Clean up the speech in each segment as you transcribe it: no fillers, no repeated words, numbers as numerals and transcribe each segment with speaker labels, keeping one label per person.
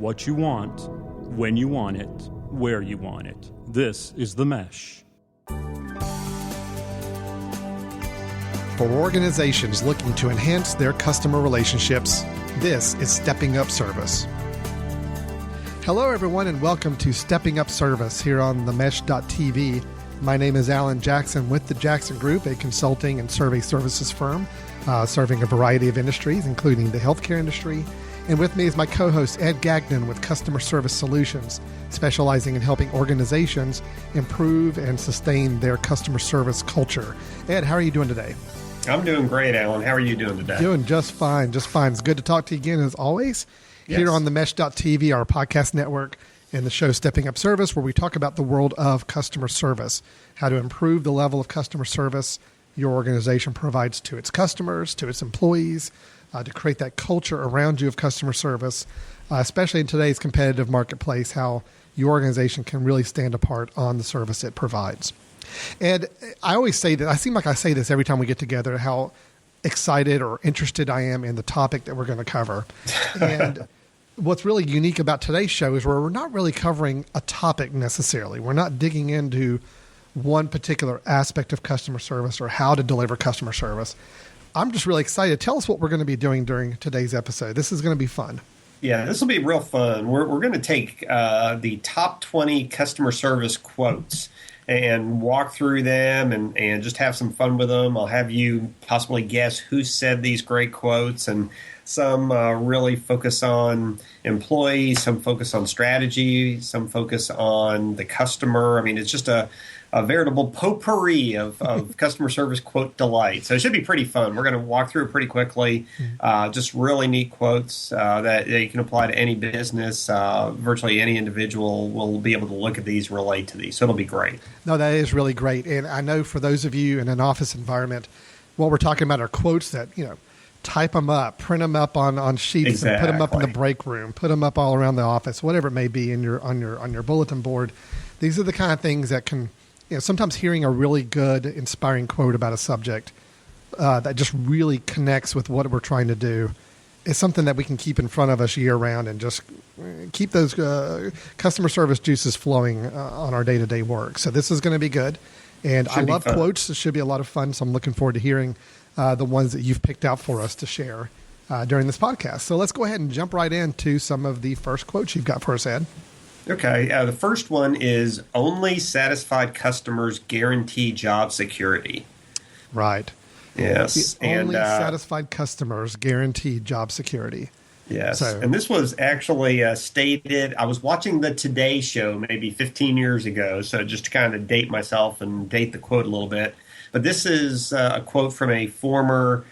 Speaker 1: what you want, when you want it, where you want it. This is The Mesh.
Speaker 2: For organizations looking to enhance their customer relationships, this is Stepping Up Service. Hello, everyone, and welcome to Stepping Up Service here on themesh.tv. My name is Alan Jackson with the Jackson Group, a consulting and survey services firm serving a variety of industries, including the healthcare industry. And with me is my co-host, Ed Gagnon with Customer Service Solutions, specializing in helping organizations improve and sustain their customer service culture. Ed, how are you doing today?
Speaker 3: I'm doing great, Alan. How are you doing today?
Speaker 2: Doing just fine, just fine. It's good to talk to you again, as always, here on the Mesh.tv, our podcast network, and the show Stepping Up Service, where we talk about the world of customer service, how to improve the level of customer service your organization provides to its customers, to its employees, to create that culture around you of customer service, especially in today's competitive marketplace, how your organization can really stand apart on the service it provides. And I always say that, I seem like I say this every time we get together, how excited or interested I am in the topic that we're going to cover. And what's really unique about today's show is we're not really covering a topic necessarily. We're not digging into one particular aspect of customer service or how to deliver customer service. I'm just really excited. Tell us what we're going to be doing during today's episode. This is going to be fun.
Speaker 3: Yeah, this will be real fun. We're going to take the top 20 customer service quotes and walk through them and just have some fun with them. I'll have you possibly guess who said these great quotes, and some really focus on employees, some focus on strategy, some focus on the customer. I mean, it's just a veritable potpourri of customer service quote delight. So it should be pretty fun. We're going to walk through it pretty quickly. Just really neat quotes that you can apply to any business. Virtually any individual will be able to look at these, relate to these. So it'll be great.
Speaker 2: No, that is really great. And I know for those of you in an office environment, what we're talking about are quotes that, type them up, print them up on sheets, and put them up in the break room, put them up all around the office, whatever it may be on your bulletin board. These are the kind of things that can, sometimes hearing a really good, inspiring quote about a subject that just really connects with what we're trying to do is something that we can keep in front of us year round and just keep those customer service juices flowing on our day-to-day work. So this is going to be good. And I love quotes. It should be a lot of fun. So I'm looking forward to hearing the ones that you've picked out for us to share during this podcast. So let's go ahead and jump right into some of the first quotes you've got for us, Ed.
Speaker 3: Okay. The first one is, only satisfied customers guarantee job security.
Speaker 2: Right.
Speaker 3: Yes.
Speaker 2: Only satisfied customers guarantee job security.
Speaker 3: Yes. And this was actually stated, I was watching the Today Show maybe 15 years ago, so just to kind of date myself and date the quote a little bit. But this is a quote from a former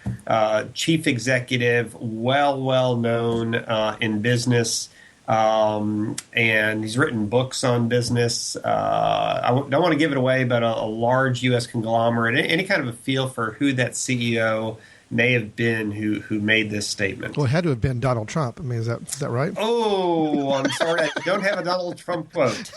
Speaker 3: chief executive, well known in business, and he's written books on business. I don't want to give it away, but a large U.S. conglomerate, any kind of a feel for who that CEO may have been who made this statement.
Speaker 2: Well, it had to have been Donald Trump. I mean, is that right?
Speaker 3: Oh, I'm sorry. I don't have a Donald Trump quote,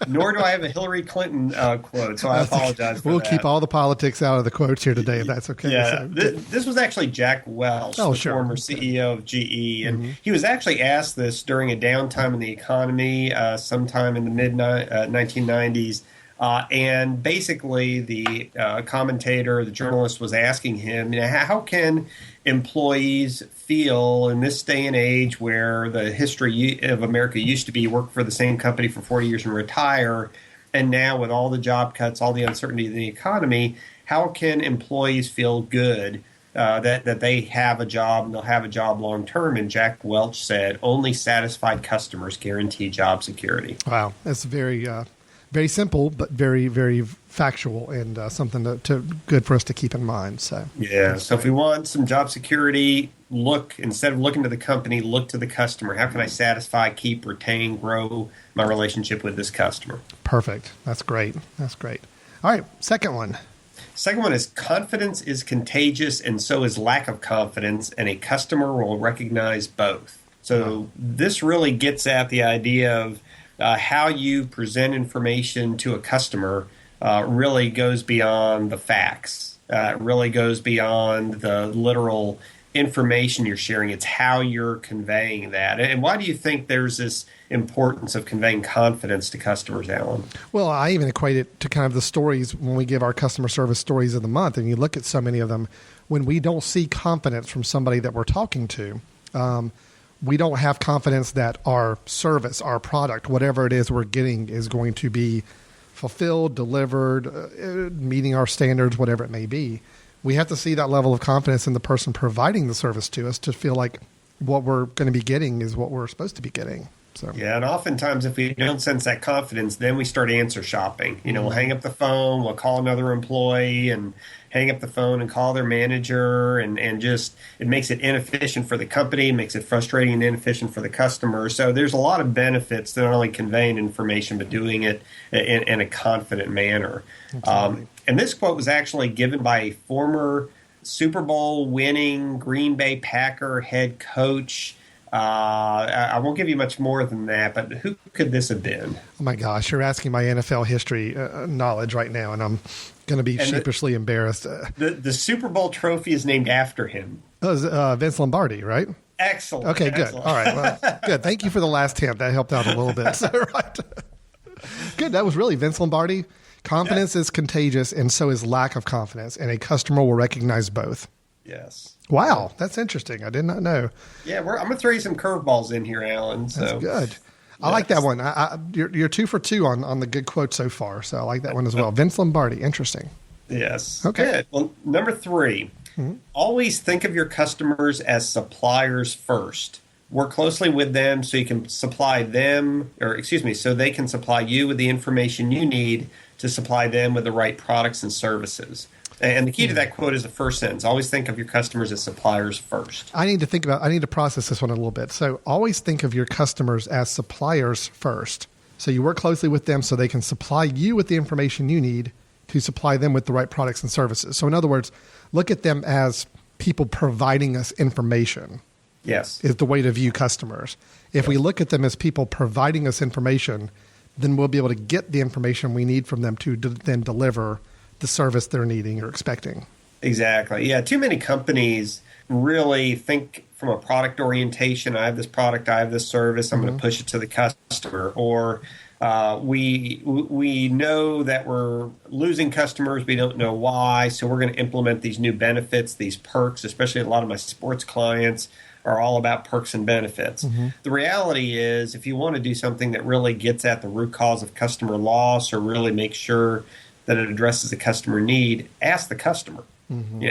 Speaker 3: nor do I have a Hillary Clinton quote, so I apologize for that.
Speaker 2: We'll keep all the politics out of the quotes here today, if that's okay.
Speaker 3: Yeah, so, this was actually Jack Welch, former CEO of GE, and he was actually asked this during a downtime in the economy sometime in the mid-1990s. And basically, the commentator, the journalist, was asking him, how can employees feel in this day and age where the history of America used to be work for the same company for 40 years and retire, and now with all the job cuts, all the uncertainty in the economy, how can employees feel good that they have a job and they'll have a job long term? And Jack Welch said, only satisfied customers guarantee job security.
Speaker 2: Wow, that's very simple, but very, very factual, and something to good for us to keep in mind. So
Speaker 3: if we want some job security, instead of looking to the company, look to the customer. How can I satisfy, keep, retain, grow my relationship with this customer?
Speaker 2: Perfect. That's great. All right, second one.
Speaker 3: Second one is, confidence is contagious, and so is lack of confidence, and a customer will recognize both. So this really gets at the idea of how you present information to a customer really goes beyond the facts. It really goes beyond the literal information you're sharing. It's how you're conveying that. And why do you think there's this importance of conveying confidence to customers, Alan?
Speaker 2: Well, I even equate it to kind of the stories when we give our customer service stories of the month, and you look at so many of them. When we don't see confidence from somebody that we're talking to, we don't have confidence that our service, our product, whatever it is we're getting is going to be fulfilled, delivered, meeting our standards, whatever it may be. We have to see that level of confidence in the person providing the service to us to feel like what we're going to be getting is what we're supposed to be getting. So.
Speaker 3: Yeah, and oftentimes if we don't sense that confidence, then we start answer shopping. You know, we'll hang up the phone, we'll call another employee and hang up the phone and call their manager, and just it makes it inefficient for the company, makes it frustrating and inefficient for the customer. So there's a lot of benefits to not only conveying information, but doing it in a confident manner. And this quote was actually given by a former Super Bowl winning Green Bay Packer head coach. I won't give you much more than that, but who could this have been?
Speaker 2: Oh my gosh, you're asking my NFL history knowledge right now, and I'm going to be sheepishly embarrassed.
Speaker 3: The Super Bowl trophy is named after him.
Speaker 2: Oh, it was Vince Lombardi, right?
Speaker 3: Excellent.
Speaker 2: Okay,
Speaker 3: excellent.
Speaker 2: Good. All right, well, good. Thank you for the last hint. That helped out a little bit. So, right. Good. That was really Vince Lombardi. Confidence is contagious, and so is lack of confidence, and a customer will recognize both.
Speaker 3: Yes.
Speaker 2: Wow, that's interesting. I did not know.
Speaker 3: Yeah, I'm going to throw you some curveballs in here, Alan. So.
Speaker 2: That's good. I like that one. You're 2 for 2 on the good quote so far, so I like that one as well. Vince Lombardi, interesting.
Speaker 3: Yes.
Speaker 2: Okay.
Speaker 3: Good. Well, number 3, always think of your customers as suppliers first. Work closely with them so you can supply them, so they can supply you with the information you need to supply them with the right products and services. And the key to that quote is the first sentence. Always think of your customers as suppliers first.
Speaker 2: I need to process this one a little bit. So always think of your customers as suppliers first. So you work closely with them so they can supply you with the information you need to supply them with the right products and services. So in other words, look at them as people providing us information.
Speaker 3: Yes.
Speaker 2: Is the way to view customers. If we look at them as people providing us information, then we'll be able to get the information we need from them to then deliver the service they're needing or expecting.
Speaker 3: Exactly. Yeah. Too many companies really think from a product orientation. I have this product, I have this service, I'm going to push it to the customer. Or we know that we're losing customers, we don't know why, so we're going to implement these new benefits, these perks. Especially a lot of my sports clients are all about perks and benefits. The reality is, if you want to do something that really gets at the root cause of customer loss or really make sure that it addresses a customer need, ask the customer.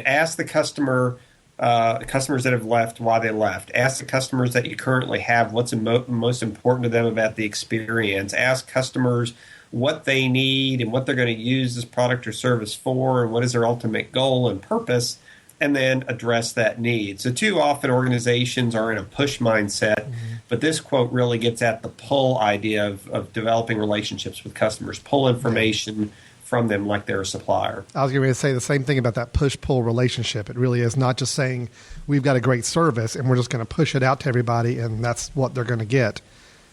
Speaker 3: Ask the customer, customers that have left, why they left. Ask the customers that you currently have what's most important to them about the experience. Ask customers what they need and what they're going to use this product or service for, and what is their ultimate goal and purpose, and then address that need. So too often organizations are in a push mindset, but this quote really gets at the pull idea of developing relationships with customers, pull information from them like they're a supplier.
Speaker 2: I was going to say the same thing about that push-pull relationship. It really is not just saying we've got a great service and we're just going to push it out to everybody and that's what they're going to get.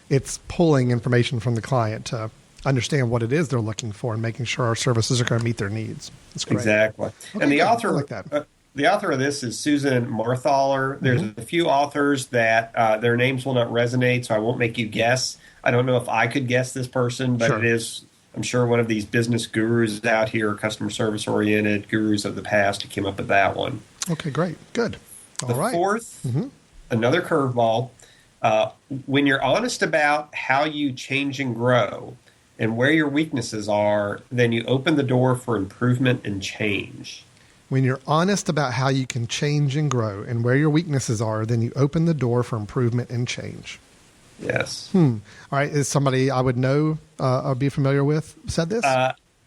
Speaker 2: It's pulling information from the client to understand what it is they're looking for and making sure our services are going to meet their needs. That's great.
Speaker 3: Exactly.
Speaker 2: Okay,
Speaker 3: and the author,
Speaker 2: like that.
Speaker 3: The author of this is Susan Marthaler. There's a few authors that their names will not resonate, so I won't make you guess. I don't know if I could guess this person, but it is, I'm sure, one of these business gurus out here, customer service-oriented gurus of the past who came up with that one.
Speaker 2: Okay, great. Good. All right.
Speaker 3: The fourth, another curveball. When you're honest about how you change and grow and where your weaknesses are, then you open the door for improvement and change.
Speaker 2: When you're honest about how you can change and grow and where your weaknesses are, then you open the door for improvement and change.
Speaker 3: Yes.
Speaker 2: All right. Is somebody I would know or be familiar with said this?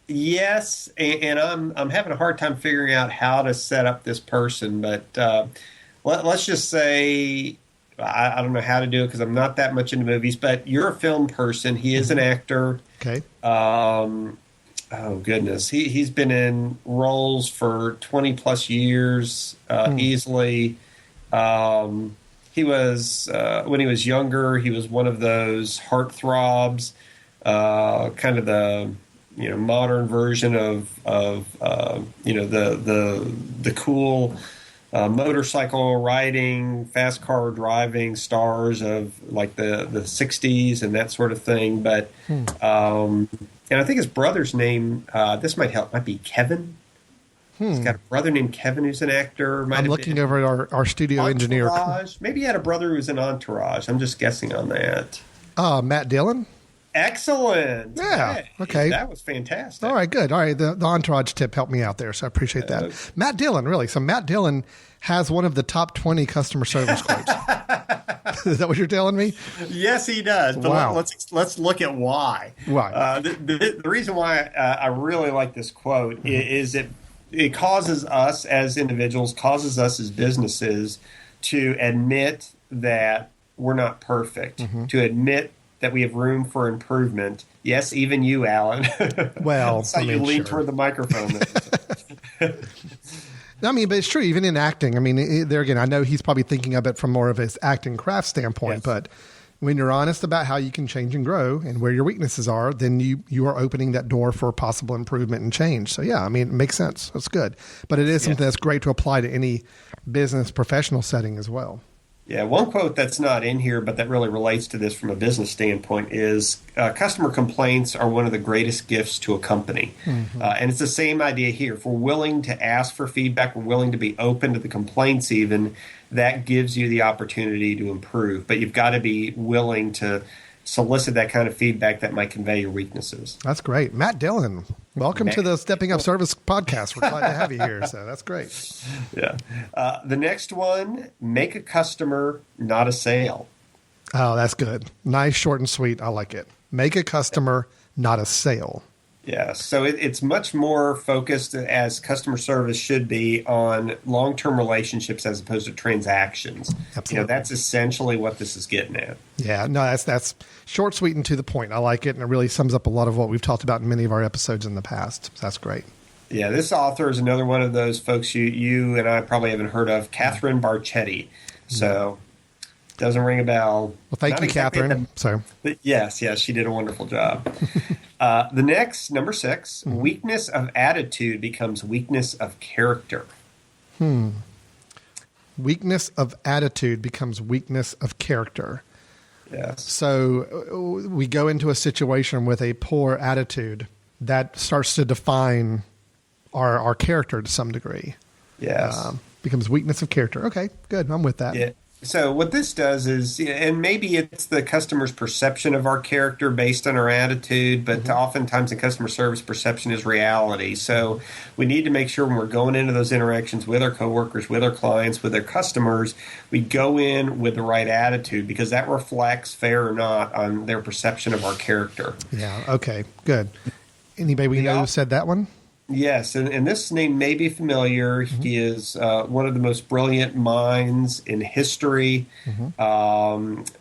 Speaker 3: Yes. And I'm having a hard time figuring out how to set up this person. But let's just say, I don't know how to do it because I'm not that much into movies. But you're a film person. He is an actor.
Speaker 2: Okay.
Speaker 3: Oh, goodness. He's been in roles for 20 plus years easily. He was, when he was younger, he was one of those heartthrobs, kind of the, modern version of the cool motorcycle riding, fast car driving stars of like the 60s and that sort of thing. But and I think his brother's name, this might help, might be Kevin. He's got a brother named Kevin who's an actor.
Speaker 2: I'm looking over at our studio engineer.
Speaker 3: Maybe he had a brother who was in Entourage. I'm just guessing on that.
Speaker 2: Matt Dillon?
Speaker 3: Excellent.
Speaker 2: Yeah.
Speaker 3: Hey,
Speaker 2: okay.
Speaker 3: That was fantastic.
Speaker 2: All right, good. All right, the Entourage tip helped me out there, so I appreciate that. Matt Dillon, really. So Matt Dillon has one of the top 20 customer service quotes. Is that what you're telling me?
Speaker 3: Yes, he does. But
Speaker 2: wow.
Speaker 3: let's look at why.
Speaker 2: Why?
Speaker 3: The reason why I really like this quote is it causes us as individuals, causes us as businesses to admit that we're not perfect, to admit that we have room for improvement. Yes, even you, Alan.
Speaker 2: Well,
Speaker 3: so you lean toward the microphone.
Speaker 2: I mean, but it's true. Even in acting, I mean, there again, I know he's probably thinking of it from more of his acting craft standpoint, but when you're honest about how you can change and grow and where your weaknesses are, then you are opening that door for possible improvement and change. So, yeah, I mean, it makes sense. That's good. But it is something that's great to apply to any business professional setting as well.
Speaker 3: Yeah, one quote that's not in here, but that really relates to this from a business standpoint is customer complaints are one of the greatest gifts to a company. And it's the same idea here. If we're willing to ask for feedback, we're willing to be open to the complaints even, that gives you the opportunity to improve. But you've got to be willing to solicit that kind of feedback that might convey your weaknesses.
Speaker 2: That's great. Matt Dillon, welcome to the Stepping Up Service podcast. We're glad to have you here. So that's great.
Speaker 3: Yeah. The next one, make a customer, not a sale.
Speaker 2: Oh, that's good. Nice, short and sweet. I like it. Make a customer, not a sale.
Speaker 3: Yeah, so it's much more focused, as customer service should be, on long-term relationships as opposed to transactions.
Speaker 2: Absolutely.
Speaker 3: That's essentially what this is getting at.
Speaker 2: Yeah, no, that's short, sweet, and to the point. I like it, and it really sums up a lot of what we've talked about in many of our episodes in the past. So that's great.
Speaker 3: Yeah, this author is another one of those folks you and I probably haven't heard of, Catherine Barchetti. So... doesn't ring a bell.
Speaker 2: Well, thank you, Catherine.
Speaker 3: But yes, she did a wonderful job. The next, number 6, weakness of attitude becomes weakness of character.
Speaker 2: Weakness of attitude becomes weakness of character.
Speaker 3: Yes.
Speaker 2: So we go into a situation with a poor attitude that starts to define our character to some degree.
Speaker 3: Yes.
Speaker 2: Becomes weakness of character. Okay, good. I'm with that.
Speaker 3: Yeah. So what this does is, and maybe it's the customer's perception of our character based on our attitude, but oftentimes in customer service, perception is reality. So we need to make sure when we're going into those interactions with our coworkers, with our clients, with our customers, we go in with the right attitude, because that reflects, fair or not, on their perception of our character.
Speaker 2: Yeah, okay, good. Anybody we know who said that one?
Speaker 3: Yes, and this name may be familiar. He is one of the most brilliant minds in history.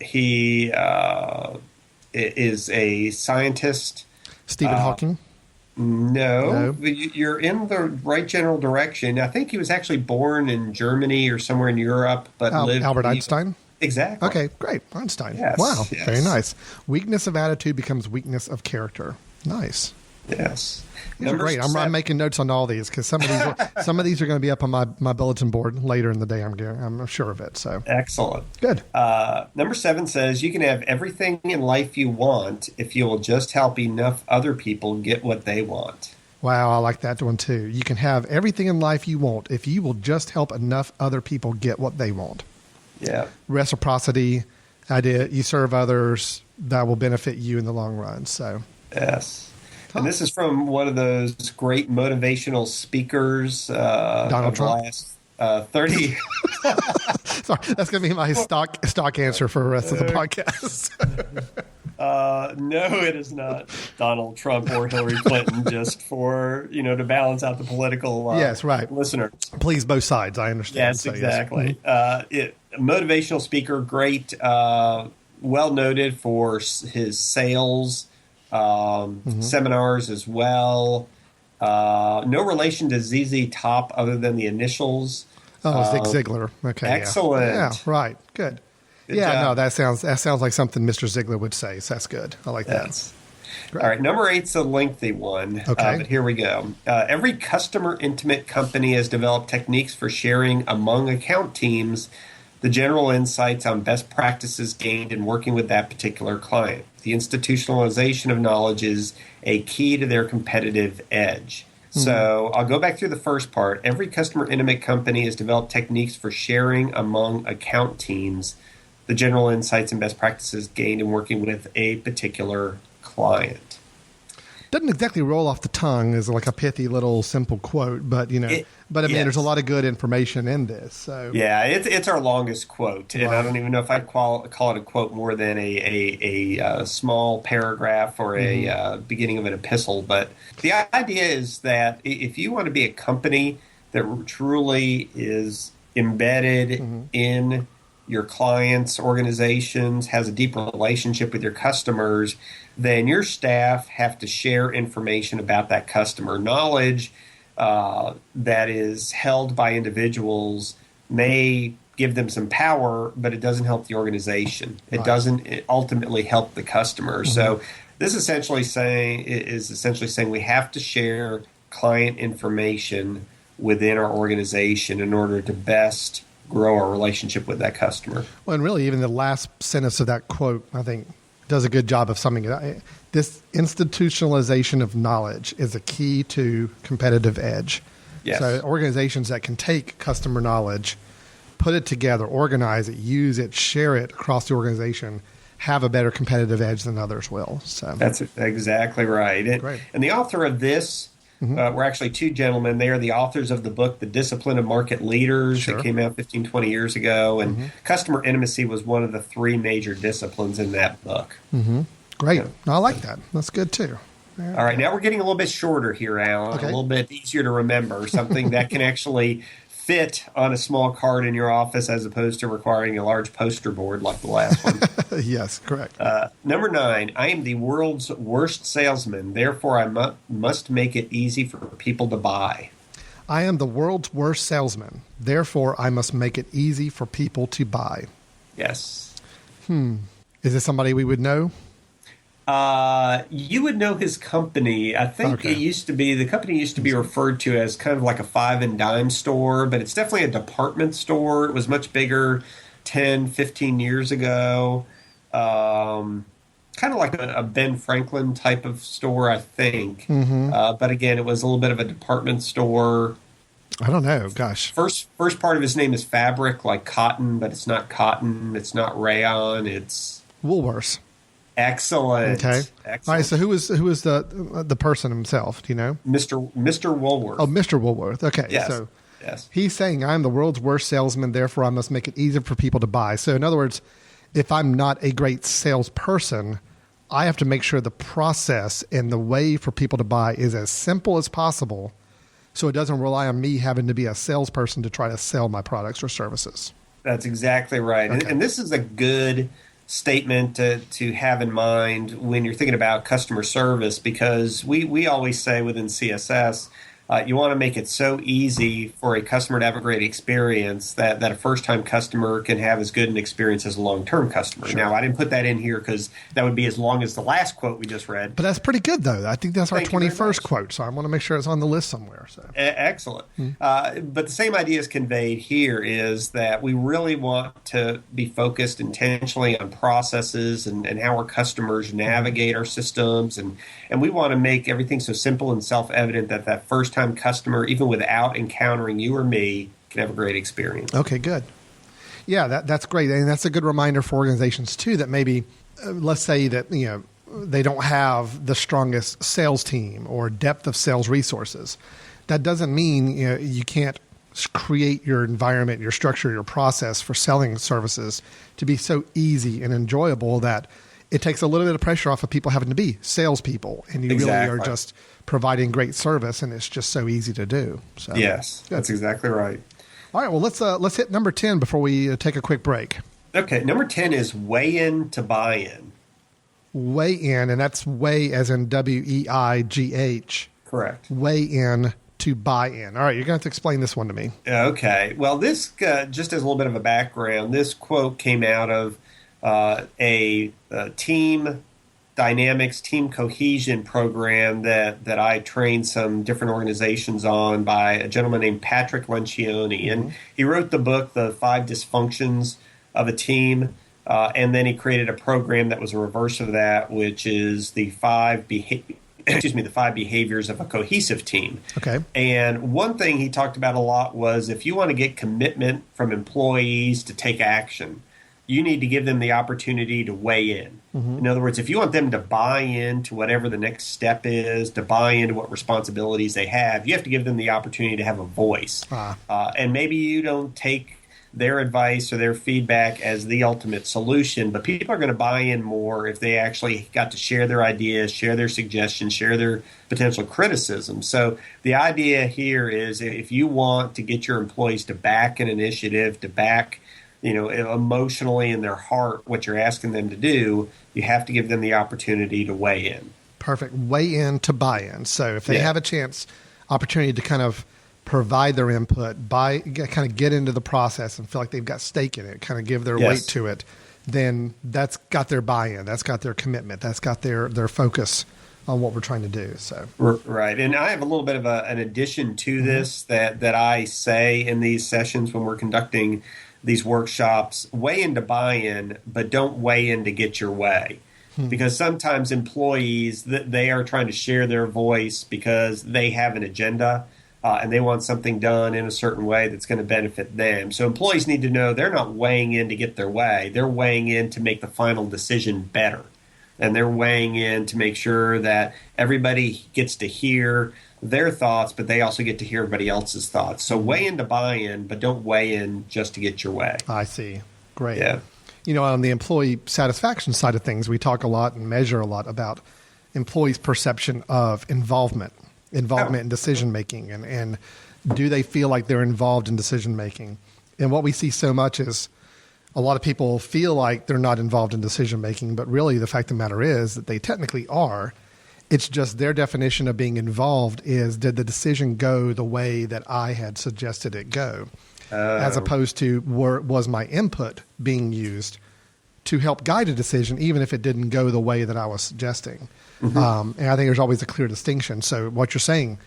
Speaker 3: He is a scientist.
Speaker 2: Stephen Hawking?
Speaker 3: No, you're in the right general direction. I think he was actually born in Germany or somewhere in Europe, but lived...
Speaker 2: Albert Einstein?
Speaker 3: Exactly.
Speaker 2: Okay, great. Einstein.
Speaker 3: Yes,
Speaker 2: wow,
Speaker 3: yes.
Speaker 2: Very nice. Weakness of attitude becomes weakness of character. Nice.
Speaker 3: Yes.
Speaker 2: These are great. I'm making notes on all these, because some of these are going to be up on my bulletin board later in the day. I'm sure of it. So
Speaker 3: excellent.
Speaker 2: Good.
Speaker 3: Number 7 says you can have everything in life you want if you will just help enough other people get what they want.
Speaker 2: Wow, I like that one too. You can have everything in life you want if you will just help enough other people get what they want.
Speaker 3: Yeah.
Speaker 2: Reciprocity idea. You serve others, that will benefit you in the long run. So
Speaker 3: yes. And this is from one of those great motivational speakers,
Speaker 2: Donald Trump.
Speaker 3: Last 30.
Speaker 2: Sorry, that's going to be my stock answer for the rest of the podcast.
Speaker 3: No, it is not Donald Trump or Hillary Clinton, just for, to balance out the political
Speaker 2: yes, right.
Speaker 3: listeners.
Speaker 2: Please, both sides. I understand.
Speaker 3: Yes,
Speaker 2: so,
Speaker 3: exactly. Motivational speaker, great, well noted for his sales. Seminars as well. No relation to ZZ Top other than the initials.
Speaker 2: Oh, Zig Ziglar. Okay,
Speaker 3: excellent.
Speaker 2: Yeah, right. Good.
Speaker 3: Good job.
Speaker 2: No, that sounds like something Mr. Ziglar would say. So that's good. I like that.
Speaker 3: All right, number 8's a lengthy one,
Speaker 2: okay.
Speaker 3: But here we go. Every customer-intimate company has developed techniques for sharing among account teams the general insights on best practices gained in working with that particular client. The institutionalization of knowledge is a key to their competitive edge. So I'll go back through the first part. Every customer-intimate company has developed techniques for sharing among account teams the general insights and best practices gained in working with a particular client.
Speaker 2: Doesn't exactly roll off the tongue as like a pithy little simple quote, but there's a lot of good information in this. So
Speaker 3: yeah, it's our longest quote, and I don't even know if I'd call it a quote more than a small paragraph or a beginning of an epistle. But the idea is that if you want to be a company that truly is embedded in your clients' organizations, has a deep relationship with your customers, then your staff have to share information about that customer. Knowledge that is held by individuals may give them some power, but it doesn't help the organization. It doesn't ultimately help the customer. So this is essentially saying we have to share client information within our organization in order to best grow our relationship with that customer.
Speaker 2: Well, and really, even the last sentence of that quote, I think, does a good job of summing it up. This institutionalization of knowledge is a key to competitive edge.
Speaker 3: Yes.
Speaker 2: So organizations that can take customer knowledge, put it together, organize it, use it, share it across the organization, have a better competitive edge than others will. So
Speaker 3: that's exactly right.
Speaker 2: Great.
Speaker 3: And the author of this, we're actually two gentlemen. They are the authors of the book, The Discipline of Market Leaders, that came out 15, 20 years ago. And customer intimacy was one of the 3 major disciplines in that book.
Speaker 2: Great. I like that. That's good, too.
Speaker 3: All right. Now we're getting a little bit shorter here, Alan.
Speaker 2: Okay.
Speaker 3: A little bit easier to remember. Something that can actually fit on a small card in your office as opposed to requiring a large poster board like the last one.
Speaker 2: Yes, correct.
Speaker 3: Number 9, I am the world's worst salesman. Therefore, I must make it easy for people to buy.
Speaker 2: I am the world's worst salesman. Therefore, I must make it easy for people to buy.
Speaker 3: Yes.
Speaker 2: Is this somebody we would know?
Speaker 3: You would know his company. I think the company used to be referred to as kind of like a 5 and dime store, but it's definitely a department store. It was much bigger 10, 15 years ago. Kind of like a Ben Franklin type of store, I think. But again, it was a little bit of a department store.
Speaker 2: I don't know. Gosh.
Speaker 3: First part of his name is fabric, like cotton, but it's not cotton. It's not rayon. It's
Speaker 2: Woolworths.
Speaker 3: Excellent.
Speaker 2: Okay.
Speaker 3: Excellent.
Speaker 2: All right. So who was the person himself? Do you know?
Speaker 3: Mr. Woolworth.
Speaker 2: Oh, Mr. Woolworth. Okay.
Speaker 3: Yes.
Speaker 2: So
Speaker 3: yes.
Speaker 2: He's saying I'm the world's worst salesman, therefore I must make it easier for people to buy. So in other words, if I'm not a great salesperson, I have to make sure the process and the way for people to buy is as simple as possible, so it doesn't rely on me having to be a salesperson to try to sell my products or services.
Speaker 3: That's exactly right.
Speaker 2: Okay.
Speaker 3: And this is a good statement to have in mind when you're thinking about customer service, because we always say within CSS, you want to make it so easy for a customer to have a great experience that a first-time customer can have as good an experience as a long-term customer. Sure. Now, I didn't put that in here because that would be as long as the last quote we just read.
Speaker 2: But that's pretty good, though. I think that's our 21st quote, so I want to make sure it's on the list somewhere. So
Speaker 3: excellent. But the same idea is conveyed here, is that we really want to be focused intentionally on processes and how our customers navigate our systems. And we want to make everything so simple and self-evident that first-time customer, even without encountering you or me, can have a great experience.
Speaker 2: Okay, good. Yeah, that's great. And that's a good reminder for organizations, too, that maybe, let's say that, they don't have the strongest sales team or depth of sales resources. That doesn't mean you can't create your environment, your structure, your process for selling services to be so easy and enjoyable that it takes a little bit of pressure off of people having to be salespeople, and you really are just providing great service, and it's just so easy to do. So
Speaker 3: yes, that's exactly right.
Speaker 2: All right, well, let's hit number 10 before we take a quick break.
Speaker 3: Okay, number 10 is weigh in to buy in.
Speaker 2: Weigh in, and that's weigh as in WEIGH.
Speaker 3: Correct.
Speaker 2: Weigh in to buy in. All right, you're going to have to explain this one to me.
Speaker 3: Okay. Well, this, just as a little bit of a background, this quote came out of a team Dynamics team cohesion program that I trained some different organizations on by a gentleman named Patrick Lencioni. And he wrote the book, The 5 Dysfunctions of a Team. And then he created a program that was a reverse of that, which is the 5 behaviors of a cohesive team.
Speaker 2: Okay.
Speaker 3: And one thing he talked about a lot was if you want to get commitment from employees to take action, you need to give them the opportunity to weigh in. In other words, if you want them to buy into whatever the next step is, to buy into what responsibilities they have, you have to give them the opportunity to have a voice. And maybe you don't take their advice or their feedback as the ultimate solution, but people are going to buy in more if they actually got to share their ideas, share their suggestions, share their potential criticism. So the idea here is if you want to get your employees to back an initiative, to back emotionally in their heart what you're asking them to do, you have to give them the opportunity to weigh in.
Speaker 2: Perfect. Weigh in to buy in. So if they have a opportunity to kind of provide their input, kind of get into the process and feel like they've got stake in it, kind of give their weight to it, then that's got their buy-in, that's got their commitment, that's got their focus on what we're trying to do. So
Speaker 3: right. And I have a little bit of an addition to this that I say in these sessions when we're conducting these workshops: weigh in to buy-in, but don't weigh in to get your way. Because sometimes employees, they are trying to share their voice because they have an agenda and they want something done in a certain way that's going to benefit them. So employees need to know they're not weighing in to get their way. They're weighing in to make the final decision better. And they're weighing in to make sure that everybody gets to hear their thoughts, but they also get to hear everybody else's thoughts. So weigh in to buy in, but don't weigh in just to get your way.
Speaker 2: I see. Great.
Speaker 3: Yeah.
Speaker 2: On the employee satisfaction side of things, we talk a lot and measure a lot about employees' perception of involvement in decision making, and do they feel like they're involved in decision making? And what we see so much is a lot of people feel like they're not involved in decision making, but really the fact of the matter is that they technically are. It's just their definition of being involved is, did the decision go the way that I had suggested it go? As opposed to, was my input being used to help guide a decision, even if it didn't go the way that I was suggesting. And I think there's always a clear distinction. So what you're saying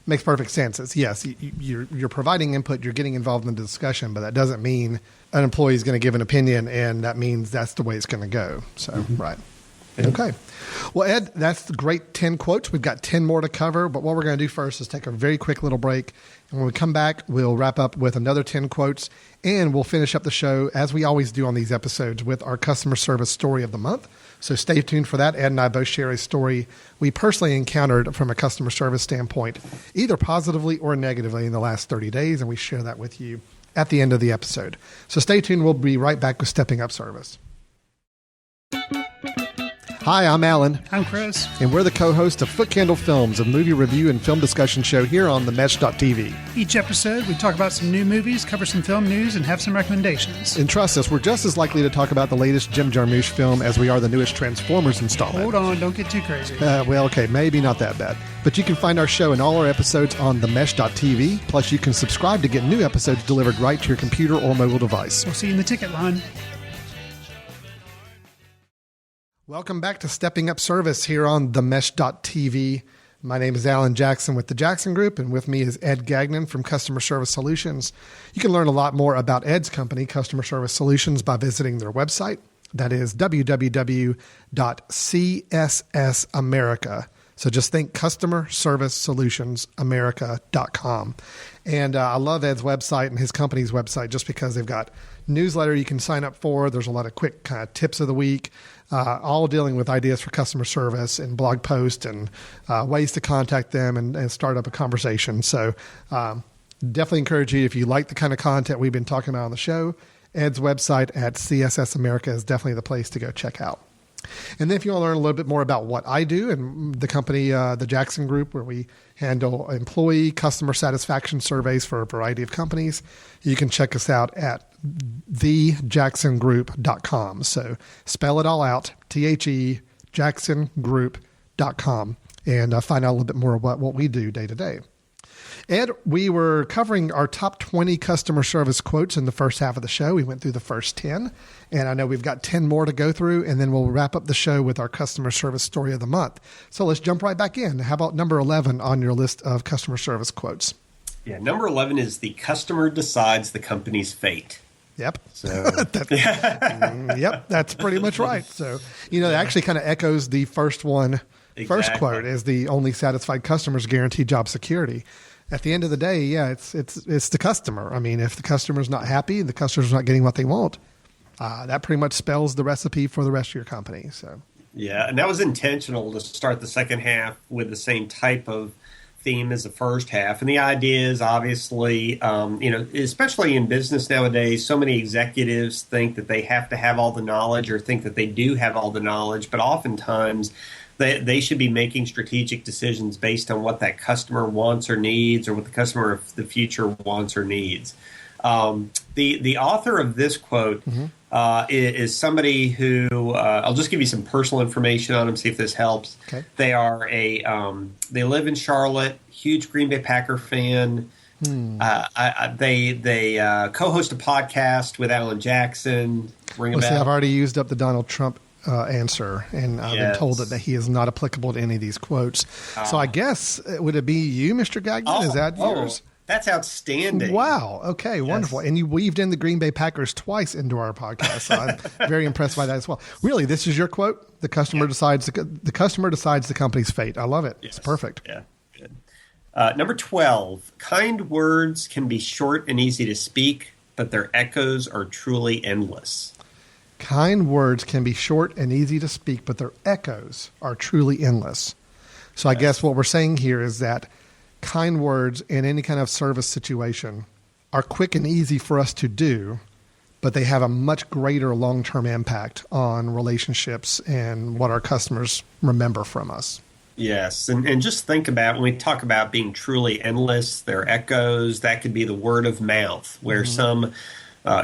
Speaker 2: makes perfect sense. It's, yes, you're providing input, you're getting involved in the discussion, but that doesn't mean an employee is going to give an opinion, and that means that's the way it's going to go. So, right. Okay. Well, Ed, that's the great 10 quotes. We've got 10 more to cover, but what we're going to do first is take a very quick little break. And when we come back, we'll wrap up with another 10 quotes, and we'll finish up the show, as we always do on these episodes, with our customer service story of the month. So stay tuned for that. Ed and I both share a story we personally encountered from a customer service standpoint, either positively or negatively in the last 30 days, and we share that with you at the end of the episode. So stay tuned. We'll be right back with Stepping Up Service. Hi, I'm Alan.
Speaker 4: I'm Chris.
Speaker 2: And we're the co-hosts of Foot Candle Films, a movie review and film discussion show here on themesh.tv.
Speaker 4: Each episode, we talk about some new movies, cover some film news, and have some recommendations.
Speaker 2: And trust us, we're just as likely to talk about the latest Jim Jarmusch film as we are the newest Transformers installment.
Speaker 4: Hold on, don't get too crazy.
Speaker 2: Well, okay, maybe not that bad. But you can find our show and all our episodes on themesh.tv. Plus, you can subscribe to get new episodes delivered right to your computer or mobile device.
Speaker 4: We'll see you in the ticket line.
Speaker 2: Welcome back to Stepping Up Service here on themesh.tv. My name is Alan Jackson with the Jackson Group, and with me is Ed Gagnon from Customer Service Solutions. You can learn a lot more about Ed's company, Customer Service Solutions, by visiting their website. That is www.cssamerica. So just think Customer Service Solutions America.com. And I love Ed's website and his company's website just because they've got newsletter you can sign up for. There's a lot of quick kind of tips of the week, all dealing with ideas for customer service and blog posts and ways to contact them and start up a conversation. So definitely encourage you, if you like the kind of content we've been talking about on the show, Ed's website at CSS America is definitely the place to go check out. And then if you want to learn a little bit more about what I do and the company, the Jackson Group, where we handle employee customer satisfaction surveys for a variety of companies, you can check us out at thejacksongroup.com. So spell it all out, THE, jacksongroup.com, and find out a little bit more about what we do day to day. Ed, we were covering our top 20 customer service quotes in the first half of the show. We went through the first 10, and I know we've got 10 more to go through, and then we'll wrap up the show with our customer service story of the month. So let's jump right back in. How about number 11 on your list of customer service quotes?
Speaker 3: Yeah, number 11 is the customer decides the company's fate.
Speaker 2: Yep. So, yep, that's pretty much right. So, it actually kind of echoes the first one. Exactly. First quote is the only satisfied customers guarantee job security. At the end of the day, yeah, it's the customer. I mean, if the customer's not happy, the customer's not getting what they want, that pretty much spells the recipe for the rest of your company. So,
Speaker 3: yeah, and that was intentional to start the second half with the same type of theme as the first half. And the idea is obviously, especially in business nowadays, so many executives think that they have to have all the knowledge or think that they do have all the knowledge, but oftentimes they should be making strategic decisions based on what that customer wants or needs, or what the customer of the future wants or needs. The author of this quote is somebody who I'll just give you some personal information on them, see if this helps.
Speaker 2: Okay.
Speaker 3: They are they live in Charlotte, huge Green Bay Packer fan. They co-host a podcast with Alan Jackson.
Speaker 2: I've already used up the Donald Trump answer, and I've been told that he is not applicable to any of these quotes. So I guess, would it be you, Mr. Gagnon? Is that yours?
Speaker 3: That's outstanding.
Speaker 2: Wow. Okay, wonderful. And you weaved in the Green Bay Packers twice into our podcast, so I'm very impressed by that as well. Really, this is your quote? The customer decides the company's fate. I love it. Yes. It's perfect.
Speaker 3: Yeah. Good. Number 12, kind words can be short and easy to speak, but their echoes are truly endless.
Speaker 2: Kind words can be short and easy to speak, but their echoes are truly endless. So I guess what we're saying here is that kind words in any kind of service situation are quick and easy for us to do, but they have a much greater long-term impact on relationships and what our customers remember from us.
Speaker 3: Yes, and just think about when we talk about being truly endless, their echoes, that could be the word of mouth, where some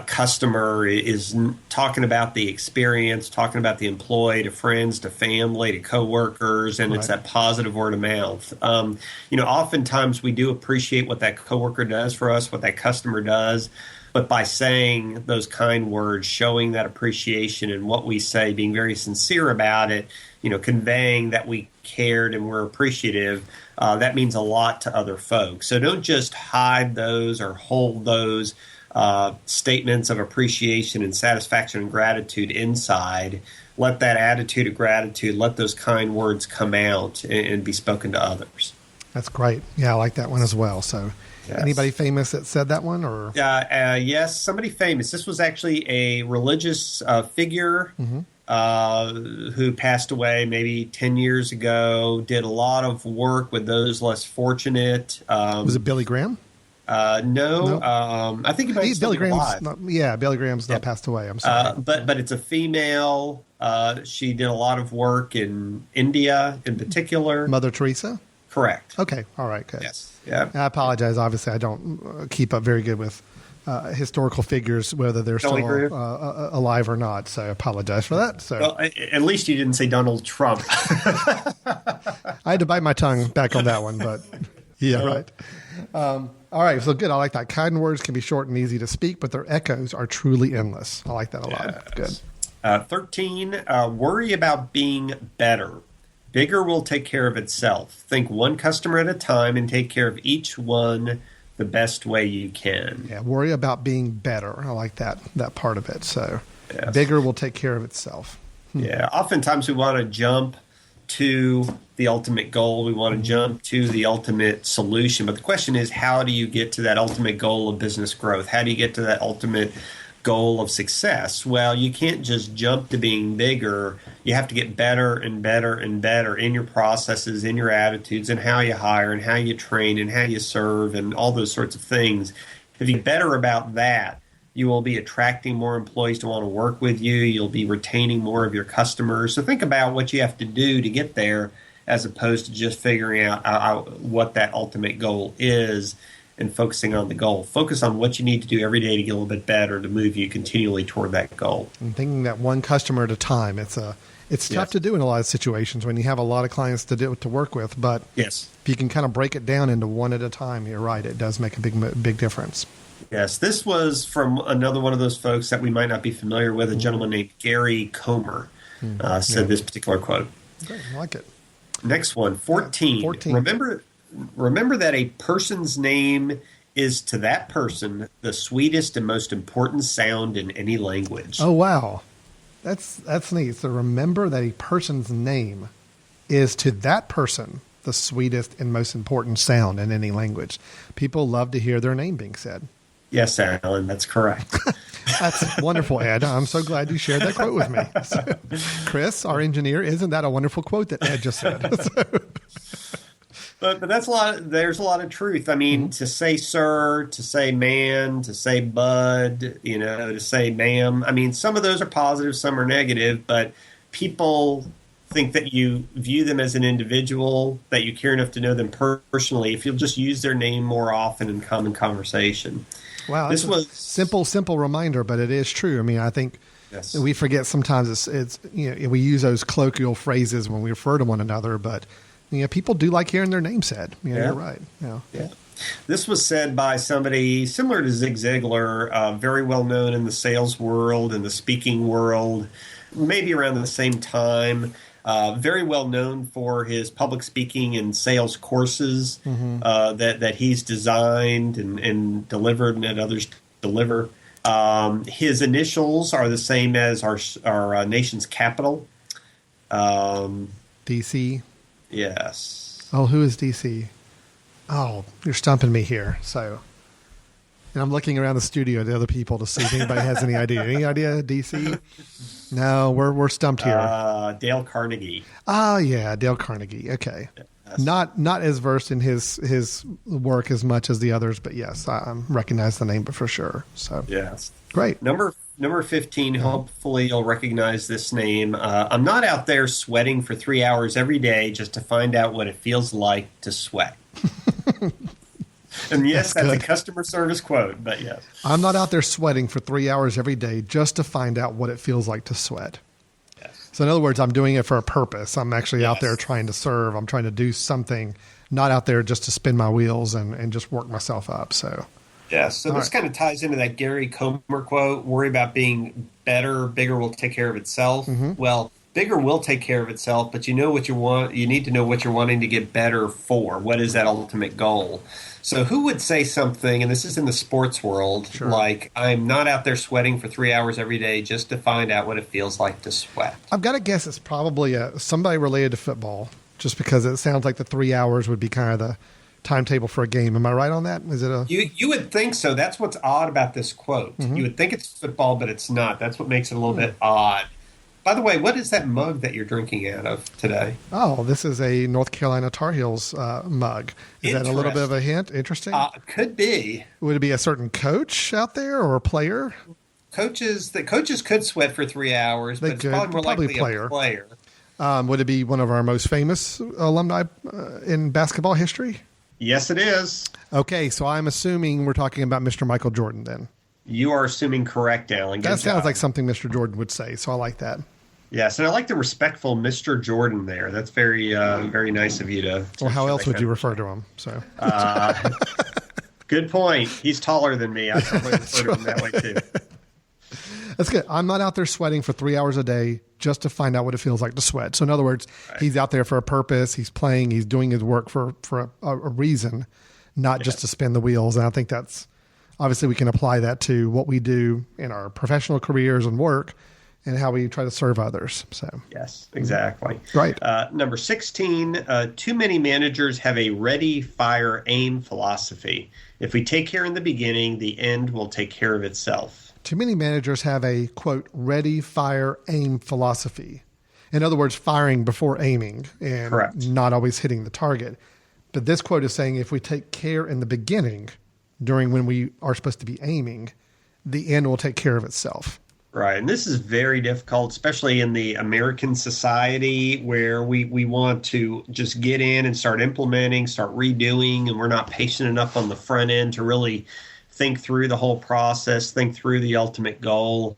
Speaker 3: customer is talking about the experience, talking about the employee to friends, to family, to coworkers, and it's that positive word of mouth. Oftentimes we do appreciate what that coworker does for us, what that customer does, but by saying those kind words, showing that appreciation in what we say, being very sincere about it, conveying that we cared and we're appreciative, that means a lot to other folks. So don't just hide those or hold those statements of appreciation and satisfaction and gratitude inside. Let that attitude of gratitude, let those kind words come out and be spoken to others.
Speaker 2: That's great. Yeah, I like that one as well. So anybody famous that said that one? Or
Speaker 3: yes, somebody famous. This was actually a religious figure who passed away maybe 10 years ago, did a lot of work with those less fortunate.
Speaker 2: Was it Billy Graham?
Speaker 3: No. I think he might still be alive.
Speaker 2: Billy Graham's not passed away. I'm sorry.
Speaker 3: But it's a female. She did a lot of work in India in particular.
Speaker 2: Mother Teresa?
Speaker 3: Correct.
Speaker 2: Okay. All right. Good.
Speaker 3: Yes. Yeah.
Speaker 2: I apologize. Obviously, I don't keep up very good with historical figures, whether they're still alive or not. So I apologize for that. So,
Speaker 3: well, at least you didn't say Donald Trump.
Speaker 2: I had to bite my tongue back on that one, but yeah, right. All right, so good. I like that. Kind words can be short and easy to speak, but their echoes are truly endless. I like that a lot. Good.
Speaker 3: 13, worry about being better. Bigger will take care of itself. Think one customer at a time and take care of each one the best way you can.
Speaker 2: Yeah, worry about being better. I like that part of it. So bigger will take care of itself.
Speaker 3: Yeah, oftentimes we want to jump to the ultimate goal. We want to jump to the ultimate solution. But the question is, how do you get to that ultimate goal of business growth? How do you get to that ultimate goal of success? Well, you can't just jump to being bigger. You have to get better and better and better in your processes, in your attitudes, and how you hire and how you train and how you serve and all those sorts of things. If you get better about that, you will be attracting more employees to want to work with you. You'll be retaining more of your customers. So think about what you have to do to get there, as opposed to just figuring out what that ultimate goal is. and focusing on the goal. Focus on what you need to do every day to get a little bit better to move you continually toward that goal.
Speaker 2: And thinking that one customer at a time. It's tough to do in a lot of situations when you have a lot of clients to work with. But
Speaker 3: yes,
Speaker 2: if you can kind of break it down into one at a time, you're right. It does make a big difference.
Speaker 3: Yes, this was from another one of those folks that we might not be familiar with, a gentleman named Gary Comer said this particular quote.
Speaker 2: Great, I like it.
Speaker 3: Next one, 14.
Speaker 2: Yeah, 14.
Speaker 3: Remember that a person's name is to that person the sweetest and most important sound in any language.
Speaker 2: Oh, wow. That's neat. So remember that a person's name is to that person the sweetest and most important sound in any language. People love to hear their name being said.
Speaker 3: Yes, Alan, that's correct.
Speaker 2: That's wonderful, Ed. I'm so glad you shared that quote with me. So, Chris, our engineer, isn't that a wonderful quote that Ed just said?
Speaker 3: But that's a lot. There's a lot of truth. I mean, to say sir, to say man, to say bud, to say ma'am. I mean, some of those are positive, some are negative. But people think that you view them as an individual, that you care enough to know them personally, if you'll just use their name more often in common conversation.
Speaker 2: Wow, this was simple reminder, but it is true. I mean, I think we forget sometimes it's we use those colloquial phrases when we refer to one another, but people do like hearing their name said. You're right. Yeah.
Speaker 3: This was said by somebody similar to Zig Ziglar, very well known in the sales world and the speaking world, maybe around the same time. Very well known for his public speaking and sales courses that he's designed and delivered and that others deliver. His initials are the same as our nation's capital.
Speaker 2: DC.
Speaker 3: Yes.
Speaker 2: Oh, who is DC? Oh, you're stumping me here. So, and I'm looking around the studio at the other people to see if anybody has any idea. Any idea, DC? No, we're stumped here.
Speaker 3: Dale Carnegie.
Speaker 2: Oh, yeah, Dale Carnegie. Okay. Yes. Not as versed in his work as much as the others, but yes, I recognize the name for sure. So
Speaker 3: yes.
Speaker 2: Great.
Speaker 3: Number 15, hopefully you'll recognize this name. I'm not out there sweating for 3 hours every day just to find out what it feels like to sweat. And yes, that's a customer service quote, but yes.
Speaker 2: I'm not out there sweating for 3 hours every day just to find out what it feels like to sweat.
Speaker 3: Yes.
Speaker 2: So in other words, I'm doing it for a purpose. I'm actually out there trying to serve. I'm trying to do something, not out there just to spin my wheels and just work myself up. So.
Speaker 3: Yeah, so this kind of ties into that Gary Comer quote, worry about being better, bigger will take care of itself. Well, bigger will take care of itself, but you know what you want. You need to know what you're wanting to get better for. What is that ultimate goal? So who would say something, and this is in the sports world, like, I'm not out there sweating for 3 hours every day just to find out what it feels like to sweat?
Speaker 2: I've got to guess it's probably somebody related to football, just because it sounds like the 3 hours would be kind of the timetable for a game. Am I right on that? Is it you
Speaker 3: would think so. That's what's odd about this quote. You would think it's football, but it's not. That's what makes it a little bit odd. By the way, what is that mug that you're drinking out of today?
Speaker 2: Oh, this is a North Carolina Tar Heels mug. Is that a little bit of a hint? Interesting.
Speaker 3: Could be. Would
Speaker 2: it be a certain coach out there or a player?
Speaker 3: Coaches could sweat for 3 hours, but it's probably more likely a player.
Speaker 2: Would it be one of our most famous alumni in basketball history?
Speaker 3: Yes, it is.
Speaker 2: Okay, so I'm assuming we're talking about Mr. Michael Jordan then.
Speaker 3: You are assuming correct, Alan.
Speaker 2: That sounds like something Mr. Jordan would say, so I like that.
Speaker 3: Yes, and I like the respectful Mr. Jordan there. That's very very nice of you to
Speaker 2: well, how else would you refer to him? So,
Speaker 3: good point. He's taller than me. I probably refer to him that way too.
Speaker 2: That's good. I'm not out there sweating for 3 hours a day just to find out what it feels like to sweat. So in other words, he's out there for a purpose. He's playing. He's doing his work for a reason, not just to spin the wheels. And I think that's obviously we can apply that to what we do in our professional careers and work and how we try to serve others. So
Speaker 3: yes, exactly.
Speaker 2: Right.
Speaker 3: Number 16, too many managers have a ready, fire, aim philosophy. If we take care in the beginning, the end will take care of itself.
Speaker 2: Too many managers have a, quote, ready, fire, aim philosophy. In other words, firing before aiming and not always hitting the target. But this quote is saying if we take care in the beginning, during when we are supposed to be aiming, the end will take care of itself.
Speaker 3: Right. And this is very difficult, especially in the American society where we want to just get in and start implementing, start redoing, and we're not patient enough on the front end to really think through the whole process, think through the ultimate goal,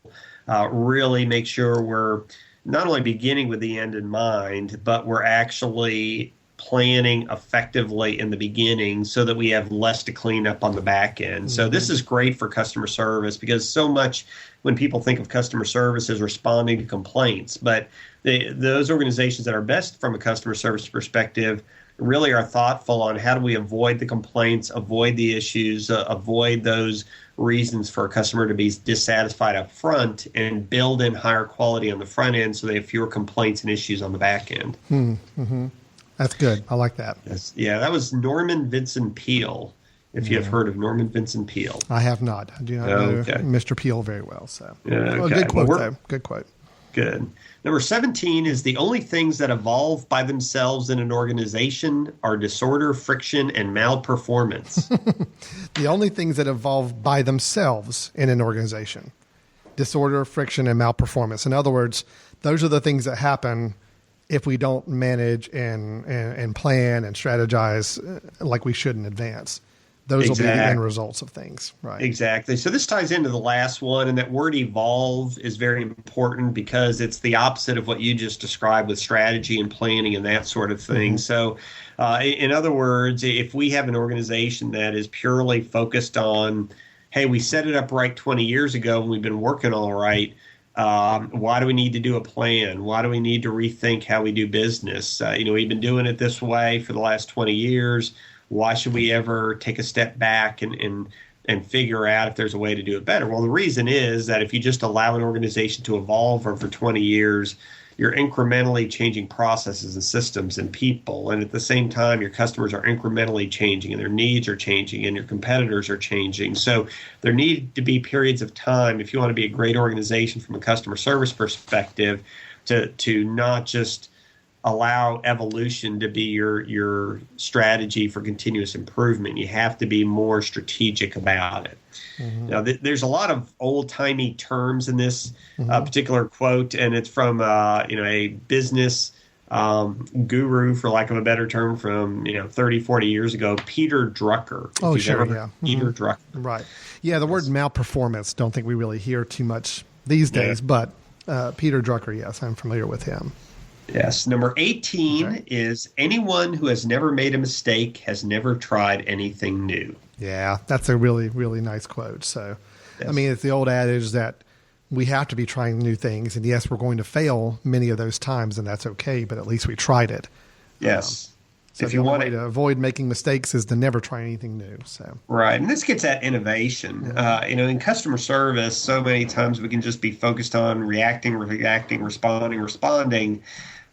Speaker 3: really make sure we're not only beginning with the end in mind, but we're actually planning effectively in the beginning so that we have less to clean up on the back end. So this is great for customer service because so much when people think of customer service as responding to complaints, but those organizations that are best from a customer service perspective really are thoughtful on how do we avoid the complaints, avoid the issues, avoid those reasons for a customer to be dissatisfied up front and build in higher quality on the front end so they have fewer complaints and issues on the back end.
Speaker 2: Mm-hmm. That's good. I like that.
Speaker 3: Yes. Yeah, that was Norman Vincent Peale, if you have heard of Norman Vincent Peale.
Speaker 2: I have not. I do not know Mr. Peale very well. So, good quote, though. Good quote.
Speaker 3: Good. Number 17 is the only things that evolve by themselves in an organization are disorder, friction, and malperformance.
Speaker 2: The only things that evolve by themselves in an organization. Disorder, friction, and malperformance. In other words, those are the things that happen if we don't manage and plan and strategize like we should in advance. Those will be the end results of things, right?
Speaker 3: Exactly. So this ties into the last one, and that word evolve is very important because it's the opposite of what you just described with strategy and planning and that sort of thing. So in other words, if we have an organization that is purely focused on, hey, we set it up right 20 years ago and we've been working all right, why do we need to do a plan? Why do we need to rethink how we do business? We've been doing it this way for the last 20 years. Why should we ever take a step back and figure out if there's a way to do it better? Well, the reason is that if you just allow an organization to evolve over 20 years, you're incrementally changing processes and systems and people. And at the same time, your customers are incrementally changing and their needs are changing and your competitors are changing. So there need to be periods of time, if you want to be a great organization from a customer service perspective, to not just allow evolution to be your strategy for continuous improvement. You have to be more strategic about it. Mm-hmm. Now, there's a lot of old-timey terms in this particular quote, and it's from a business guru, for lack of a better term, from 30, 40 years ago, Peter Drucker.
Speaker 2: Oh, sure, yeah.
Speaker 3: Peter Drucker.
Speaker 2: Right. Yeah, the word malperformance, don't think we really hear too much these days, but Peter Drucker, yes, I'm familiar with him.
Speaker 3: Yes. Number 18 is anyone who has never made a mistake has never tried anything new.
Speaker 2: Yeah, that's a really, really nice quote. So, yes. I mean, it's the old adage that we have to be trying new things. And yes, we're going to fail many of those times, and that's okay, but at least we tried it.
Speaker 3: Yes.
Speaker 2: So if you want to avoid making mistakes is to never try anything new. So
Speaker 3: right, and this gets at innovation. In customer service, so many times we can just be focused on reacting, responding,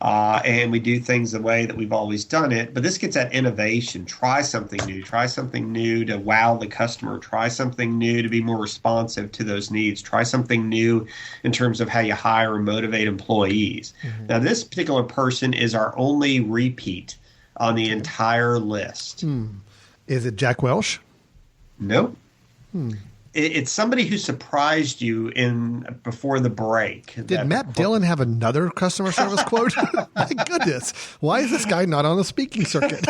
Speaker 3: and we do things the way that we've always done it. But this gets at innovation. Try something new. Try something new to wow the customer. Try something new to be more responsive to those needs. Try something new in terms of how you hire and motivate employees. Mm-hmm. Now, this particular person is our only repeat on the entire list.
Speaker 2: Is it Jack Welch?
Speaker 3: Nope. It's somebody who surprised you before the break.
Speaker 2: Did Matt Dillon have another customer service quote? My goodness. Why is this guy not on the speaking circuit?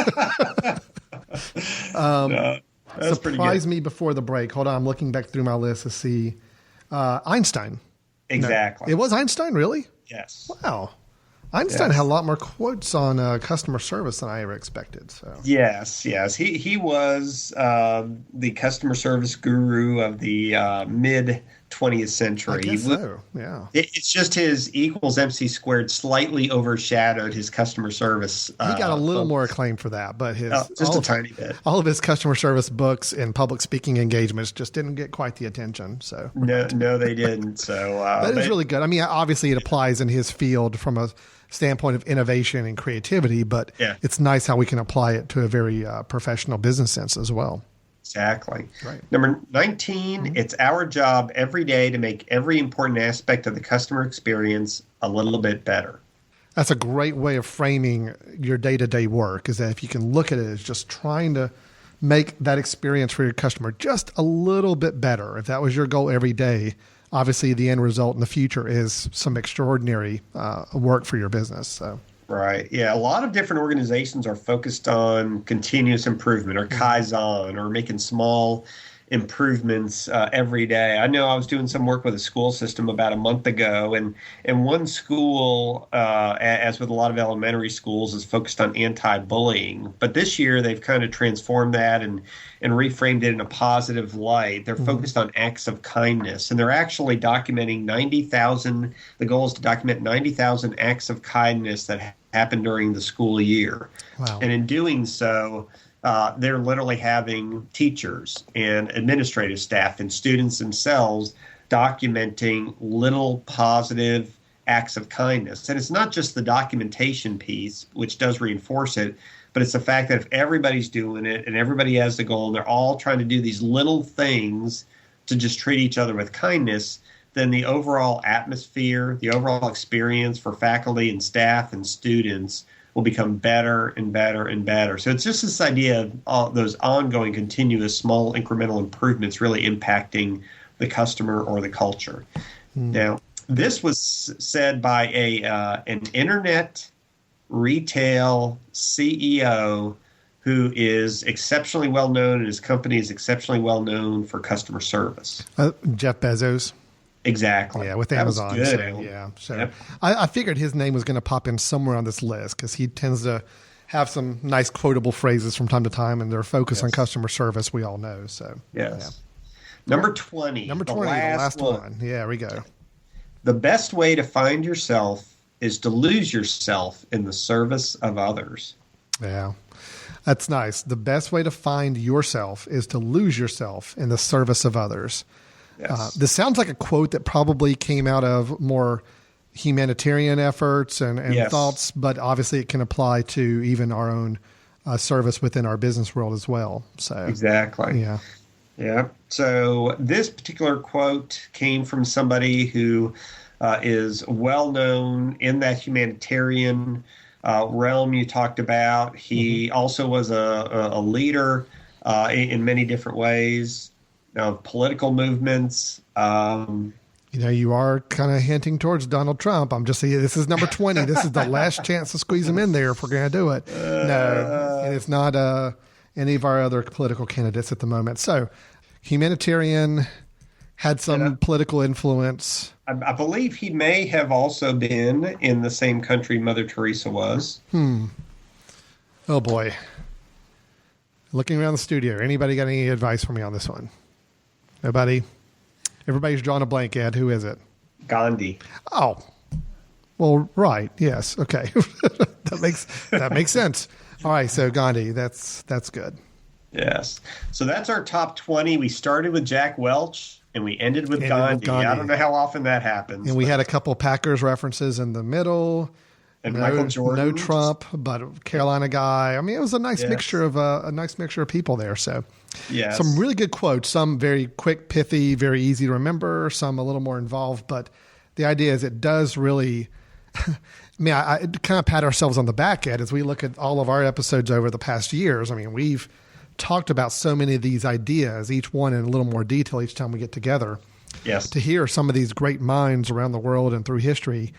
Speaker 2: Surprised me before the break. Hold on. I'm looking back through my list to see. Einstein.
Speaker 3: Exactly.
Speaker 2: No, it was Einstein, really?
Speaker 3: Yes.
Speaker 2: Wow. Einstein had a lot more quotes on customer service than I ever expected. So
Speaker 3: yes, he was the customer service guru of the mid 20th century.
Speaker 2: I guess so. Yeah,
Speaker 3: it's just his E = MC squared slightly overshadowed his customer service.
Speaker 2: He got a little more acclaim for that, but
Speaker 3: just a tiny bit.
Speaker 2: All of his customer service books and public speaking engagements just didn't get quite the attention. So
Speaker 3: no, they didn't. So
Speaker 2: that is really good. I mean, obviously, it applies in his field from a standpoint of innovation and creativity, but it's nice how we can apply it to a very professional business sense as well.
Speaker 3: Exactly.
Speaker 2: Right.
Speaker 3: Number 19, it's our job every day to make every important aspect of the customer experience a little bit better.
Speaker 2: That's a great way of framing your day-to-day work, is that if you can look at it as just trying to make that experience for your customer just a little bit better. If that was your goal every day, obviously the end result in the future is some extraordinary work for your business. So.
Speaker 3: Right. Yeah. A lot of different organizations are focused on continuous improvement or Kaizen or making small improvements every day. I know I was doing some work with a school system about a month ago, and one school, as with a lot of elementary schools, is focused on anti-bullying. But this year they've kind of transformed that and reframed it in a positive light. They're focused on acts of kindness, and they're actually documenting 90,000. The goal is to document 90,000 acts of kindness that happened during the school year.
Speaker 2: Wow.
Speaker 3: And in doing so, they're literally having teachers and administrative staff and students themselves documenting little positive acts of kindness. And it's not just the documentation piece, which does reinforce it, but it's the fact that if everybody's doing it and everybody has the goal and they're all trying to do these little things to just treat each other with kindness, then the overall atmosphere, the overall experience for faculty and staff and students will become better and better and better. So it's just this idea of those ongoing, continuous, small incremental improvements really impacting the customer or the culture. Now, this was said by an internet retail CEO who is exceptionally well known, and his company is exceptionally well known for customer service.
Speaker 2: Jeff Bezos.
Speaker 3: Exactly.
Speaker 2: Yeah, with Amazon. So
Speaker 3: Yep.
Speaker 2: I figured his name was going to pop in somewhere on this list because he tends to have some nice quotable phrases from time to time, and their focus on customer service, we all know. So
Speaker 3: yes. Yeah. Number 20.
Speaker 2: Number 20, the last one. Yeah, there we go.
Speaker 3: The best way to find yourself is to lose yourself in the service of others.
Speaker 2: Yeah, that's nice. The best way to find yourself is to lose yourself in the service of others.
Speaker 3: Yes.
Speaker 2: This sounds like a quote that probably came out of more humanitarian efforts and thoughts, but obviously it can apply to even our own service within our business world as well. So
Speaker 3: exactly. Yeah. So this particular quote came from somebody who is well known in that humanitarian realm you talked about. He also was a leader in many different ways. Political movements.
Speaker 2: You are kind of hinting towards Donald Trump. I'm just saying this is number 20. This is the last chance to squeeze him in there if we're going to do it. No, and it's not any of our other political candidates at the moment. So humanitarian, had some political influence.
Speaker 3: I believe he may have also been in the same country Mother Teresa was.
Speaker 2: Oh, boy. Looking around the studio, anybody got any advice for me on this one? Nobody? Everybody's drawing a blank, Ed. Who is it?
Speaker 3: Gandhi.
Speaker 2: Oh. Well, right. Yes. Okay. that makes sense. All right. So Gandhi, that's good.
Speaker 3: Yes. So that's our top 20. We started with Jack Welch and we ended with Gandhi. I don't know how often that happens.
Speaker 2: And we had a couple Packers references in the middle.
Speaker 3: And Michael Jordan.
Speaker 2: No Trump, but Carolina guy. I mean, it was a nice mixture of people there. So some really good quotes, some very quick, pithy, very easy to remember, some a little more involved. But the idea is it does really, I kind of pat ourselves on the back at as we look at all of our episodes over the past years. I mean, we've talked about so many of these ideas, each one in a little more detail each time we get together.
Speaker 3: Yes.
Speaker 2: To hear some of these great minds around the world and through history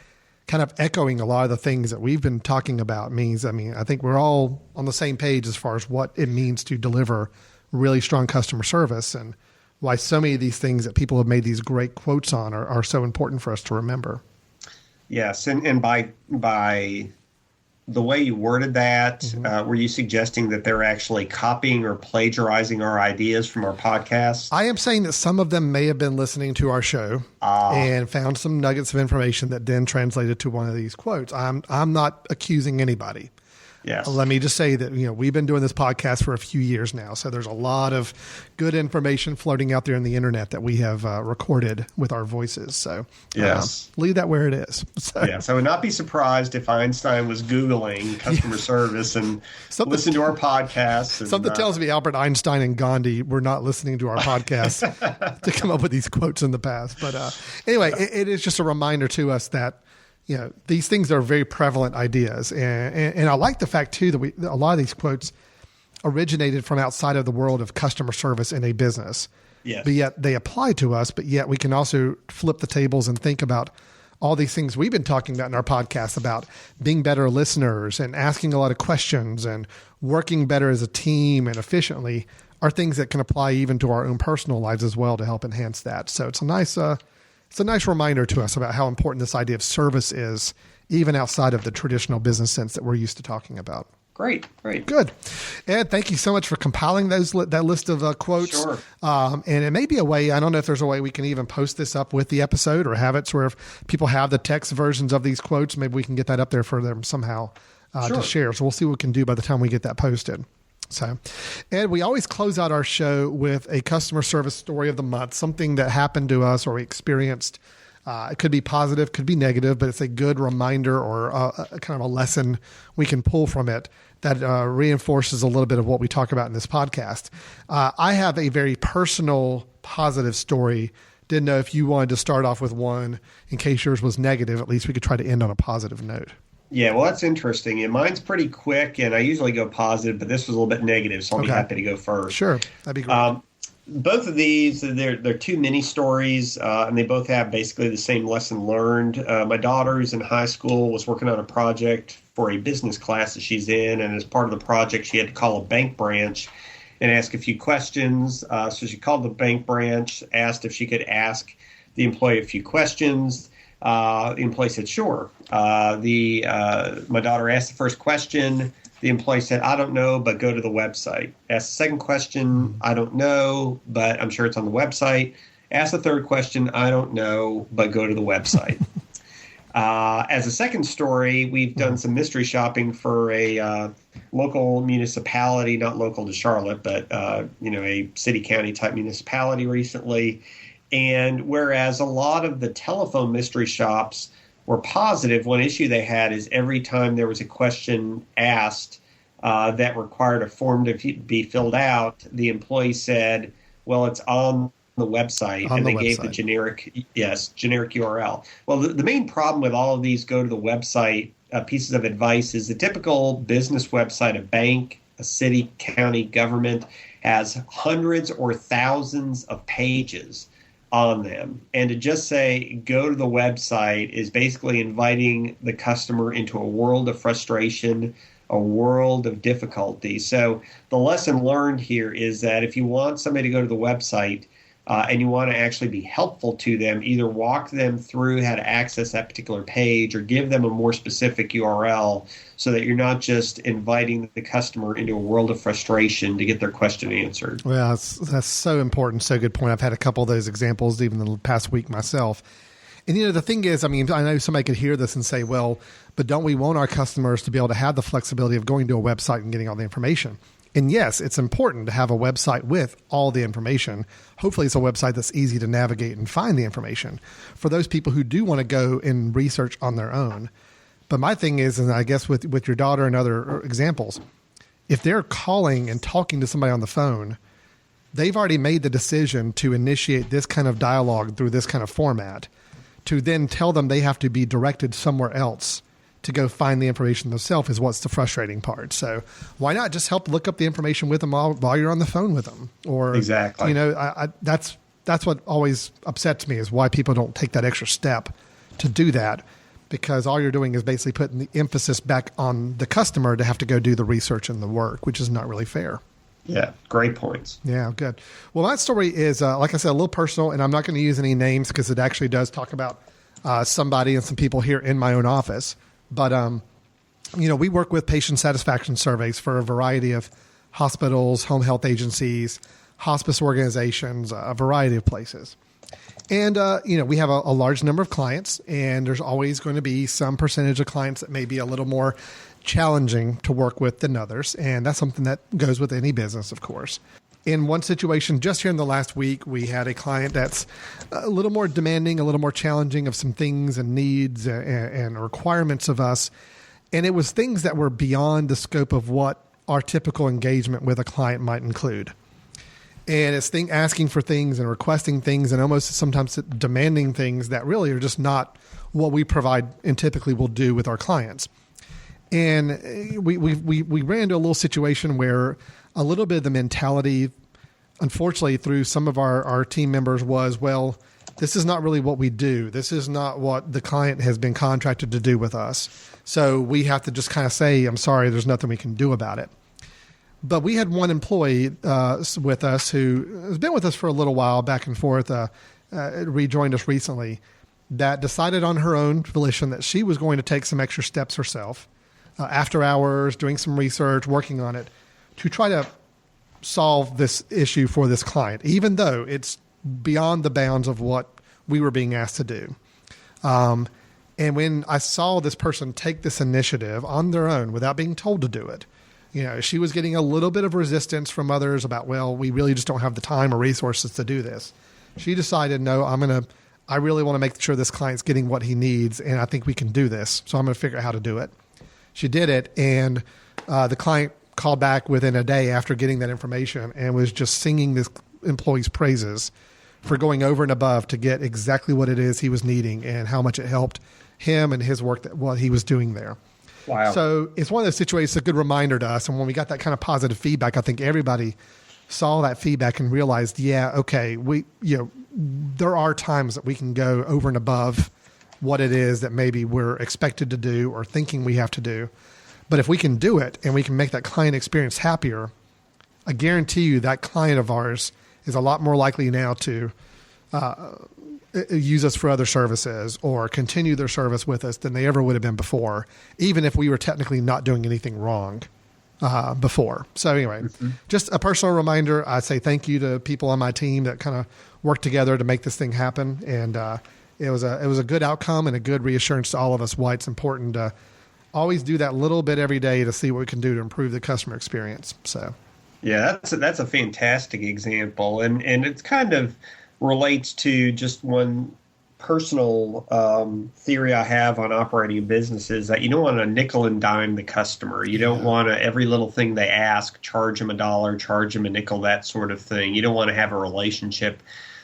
Speaker 2: kind of echoing a lot of the things that we've been talking about I think we're all on the same page as far as what it means to deliver really strong customer service and why so many of these things that people have made these great quotes on are so important for us to remember.
Speaker 3: Yes. And by the way you worded that, were you suggesting that they're actually copying or plagiarizing our ideas from our podcast?
Speaker 2: I am saying that some of them may have been listening to our show and found some nuggets of information that then translated to one of these quotes. I'm not accusing anybody.
Speaker 3: Yes.
Speaker 2: Let me just say that, we've been doing this podcast for a few years now. So there's a lot of good information floating out there in the internet that we have recorded with our voices. So leave that where it is. So.
Speaker 3: Yes. I would not be surprised if Einstein was Googling customer service and listened to our podcast.
Speaker 2: Something tells me Albert Einstein and Gandhi were not listening to our podcast to come up with these quotes in the past. But anyway, it is just a reminder to us that these things are very prevalent ideas. And I like the fact, too, that a lot of these quotes originated from outside of the world of customer service in a business.
Speaker 3: Yes.
Speaker 2: but yet they apply to us, but yet we can also flip the tables and think about all these things we've been talking about in our podcast about being better listeners and asking a lot of questions and working better as a team and efficiently are things that can apply even to our own personal lives as well to help enhance that. So it's a nice reminder to us about how important this idea of service is, even outside of the traditional business sense that we're used to talking about.
Speaker 3: Great.
Speaker 2: Good. Ed, thank you so much for compiling that list of quotes.
Speaker 3: Sure.
Speaker 2: And it may be a way, I don't know if there's a way we can even post this up with the episode or have it so where if people have the text versions of these quotes, maybe we can get that up there for them somehow to share. So we'll see what we can do by the time we get that posted. So, Ed, we always close out our show with a customer service story of the month, something that happened to us or we experienced. It could be positive, could be negative, but it's a good reminder or a kind of a lesson we can pull from it that reinforces a little bit of what we talk about in this podcast. I have a very personal, positive story. Didn't know if you wanted to start off with one in case yours was negative. At least we could try to end on a positive note.
Speaker 3: Yeah, well, that's interesting. And mine's pretty quick, and I usually go positive, but this was a little bit negative, so I'll be happy to go first.
Speaker 2: Sure, that'd be great.
Speaker 3: Both of these, they're two mini stories, and they both have basically the same lesson learned. My daughter's in high school, was working on a project for a business class that she's in, and as part of the project, she had to call a bank branch and ask a few questions. So she called the bank branch, asked if she could ask the employee a few questions. The employee said, sure. My daughter asked the first question. The employee said, I don't know, but go to the website. Asked the second question, I don't know, but I'm sure it's on the website. Asked the third question, I don't know, but go to the website. As a second story, we've done some mystery shopping for a local municipality, not local to Charlotte, but a city county type municipality recently. And whereas a lot of the telephone mystery shops were positive, one issue they had is every time there was a question asked that required a form to be filled out, the employee said, well, it's on the website, gave the generic URL. Well, the main problem with all of these go to the website pieces of advice is the typical business website, a bank, a city, county, government, has hundreds or thousands of pages on them. And to just say, go to the website is basically inviting the customer into a world of frustration, a world of difficulty. So the lesson learned here is that if you want somebody to go to the website and you want to actually be helpful to them, either walk them through how to access that particular page or give them a more specific URL so that you're not just inviting the customer into a world of frustration to get their question answered.
Speaker 2: Well, that's so important. So good point. I've had a couple of those examples even the past week myself. And, the thing is, I know somebody could hear this and say, well, but don't we want our customers to be able to have the flexibility of going to a website and getting all the information? And yes, it's important to have a website with all the information. Hopefully it's a website that's easy to navigate and find the information for those people who do want to go and research on their own. But my thing is, and I guess with your daughter and other examples, if they're calling and talking to somebody on the phone, they've already made the decision to initiate this kind of dialogue through this kind of format, to then tell them they have to be directed somewhere else to go find the information themselves is what's the frustrating part. So why not just help look up the information with them while you're on the phone with them? Or
Speaker 3: exactly,
Speaker 2: that's what always upsets me is why people don't take that extra step to do that, because all you're doing is basically putting the emphasis back on the customer to have to go do the research and the work, which is not really fair.
Speaker 3: Yeah, great points.
Speaker 2: Yeah, good. Well, that story is, like I said, a little personal, and I'm not going to use any names because it actually does talk about somebody and some people here in my own office. But, we work with patient satisfaction surveys for a variety of hospitals, home health agencies, hospice organizations, a variety of places. And, we have a large number of clients, and there's always going to be some percentage of clients that may be a little more challenging to work with than others. And that's something that goes with any business, of course. In one situation, just here in the last week, we had a client that's a little more demanding, a little more challenging of some things and needs and requirements of us. And it was things that were beyond the scope of what our typical engagement with a client might include. And it's asking for things and requesting things and almost sometimes demanding things that really are just not what we provide and typically will do with our clients. And we ran into a little situation where a little bit of the mentality unfortunately, through some of our team members was, well, this is not really what we do. This is not what the client has been contracted to do with us. So we have to just kind of say, I'm sorry, there's nothing we can do about it. But we had one employee with us who has been with us for a little while, back and forth, rejoined us recently, that decided on her own volition that she was going to take some extra steps herself, after hours, doing some research, working on it, to try to solve this issue for this client, even though it's beyond the bounds of what we were being asked to do. And when I saw this person take this initiative on their own without being told to do it, she was getting a little bit of resistance from others about, well, we really just don't have the time or resources to do this. She decided, no, I really want to make sure this client's getting what he needs, and I think we can do this. So I'm going to figure out how to do it. She did it, and the client called back within a day after getting that information and was just singing this employee's praises for going over and above to get exactly what it is he was needing and how much it helped him and his work, what he was doing there.
Speaker 3: Wow.
Speaker 2: So it's one of those situations, a good reminder to us. And when we got that kind of positive feedback, I think everybody saw that feedback and realized, yeah, okay, there are times that we can go over and above what it is that maybe we're expected to do or thinking we have to do. But if we can do it and we can make that client experience happier, I guarantee you that client of ours is a lot more likely now to use us for other services or continue their service with us than they ever would have been before, even if we were technically not doing anything wrong before. So anyway, just a personal reminder. I say thank you to people on my team that kind of worked together to make this thing happen. And it was a good outcome and a good reassurance to all of us why it's important to always do that little bit every day to see what we can do to improve the customer experience. So,
Speaker 3: yeah, that's a fantastic example, and it kind of relates to just one personal theory I have on operating a business is that you don't want to nickel and dime the customer. You don't want to, every little thing they ask, charge them $1, charge them a nickel, that sort of thing. You don't want to have a relationship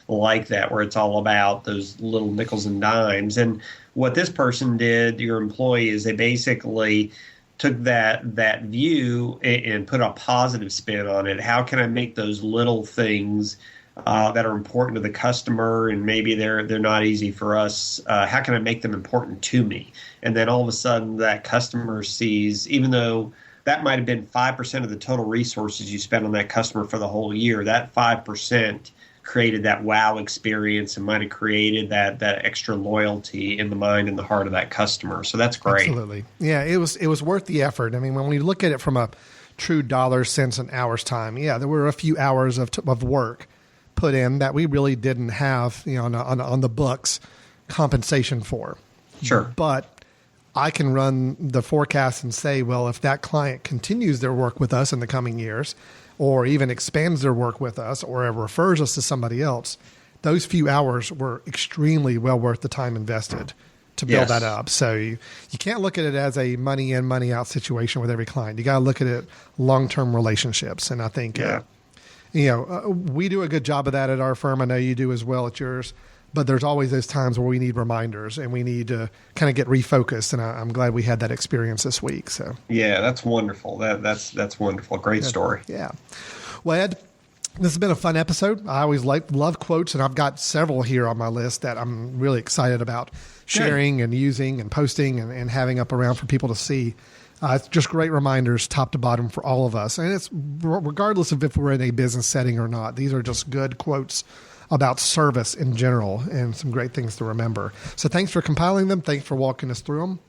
Speaker 3: like that where it's all about those little nickels and dimes. And what this person did, your employee, is they basically took that view and put a positive spin on it. How can I make those little things that are important to the customer, and maybe they're not easy for us? How can I make them important to me? And then all of a sudden that customer sees, even though that might have been 5% of the total resources you spent on that customer for the whole year, that 5% created that wow experience and might have created that extra loyalty in the mind and the heart of that customer. So that's great.
Speaker 2: Absolutely. Yeah, it was worth the effort. I mean, when we look at it from a true dollars, cents, and hours time, there were a few hours of work put in that we really didn't have, on the books compensation for.
Speaker 3: Sure.
Speaker 2: But I can run the forecast and say, well, if that client continues their work with us in the coming years, or even expands their work with us, or refers us to somebody else, those few hours were extremely well worth the time invested to build that up. So you can't look at it as a money in, money out situation with every client. You got to look at it long-term relationships. And I think, we do a good job of that at our firm. I know you do as well at yours. But there's always those times where we need reminders and we need to kind of get refocused. And I'm glad we had that experience this week. So
Speaker 3: yeah, that's wonderful. That's wonderful. Great story.
Speaker 2: Yeah. Well, Ed, this has been a fun episode. I always love quotes, and I've got several here on my list that I'm really excited about sharing and using and posting and having up around for people to see. It's just great reminders, top to bottom, for all of us. And it's regardless of if we're in a business setting or not. These are just good quotes about service in general and some great things to remember. So thanks for compiling them. Thanks for walking us through them.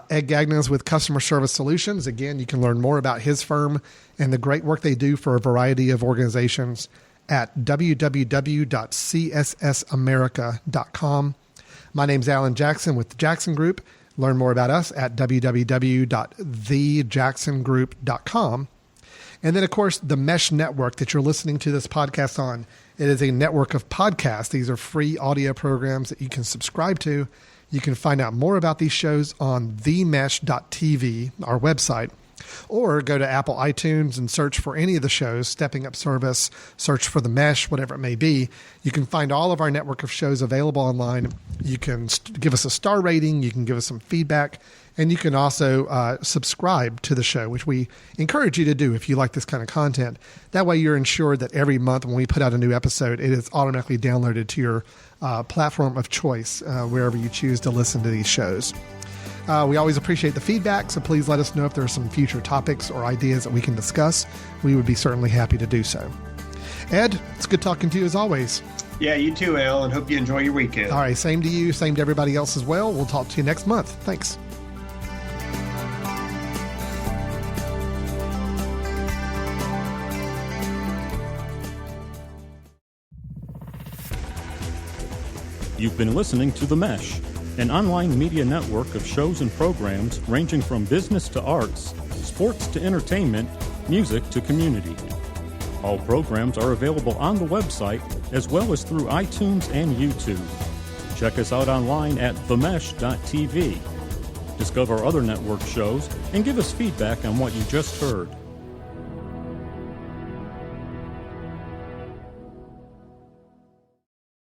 Speaker 2: Ed Gagnon is with Customer Service Solutions. Again, you can learn more about his firm and the great work they do for a variety of organizations at www.cssamerica.com. My name's Alan Jackson with the Jackson Group. Learn more about us at www.thejacksongroup.com. And then, of course, the Mesh Network that you're listening to this podcast on. It is a network of podcasts. These are free audio programs that you can subscribe to. You can find out more about these shows on themesh.tv, our website, or go to Apple iTunes and search for any of the shows, Stepping Up Service, search for The Mesh, whatever it may be. You can find all of our network of shows available online. You can give us a star rating. You can give us some feedback. And you can also subscribe to the show, which we encourage you to do if you like this kind of content. That way you're ensured that every month when we put out a new episode, it is automatically downloaded to your platform of choice, wherever you choose to listen to these shows. We always appreciate the feedback, so please let us know if there are some future topics or ideas that we can discuss. We would be certainly happy to do so. Ed, it's good talking to you as always.
Speaker 3: Yeah, you too, Al, and hope you enjoy your weekend.
Speaker 2: All right, same to you, same to everybody else as well. We'll talk to you next month. Thanks.
Speaker 1: You've been listening to The Mesh, an online media network of shows and programs ranging from business to arts, sports to entertainment, music to community. All programs are available on the website as well as through iTunes and YouTube. Check us out online at themesh.tv. Discover other network shows and give us feedback on what you just heard.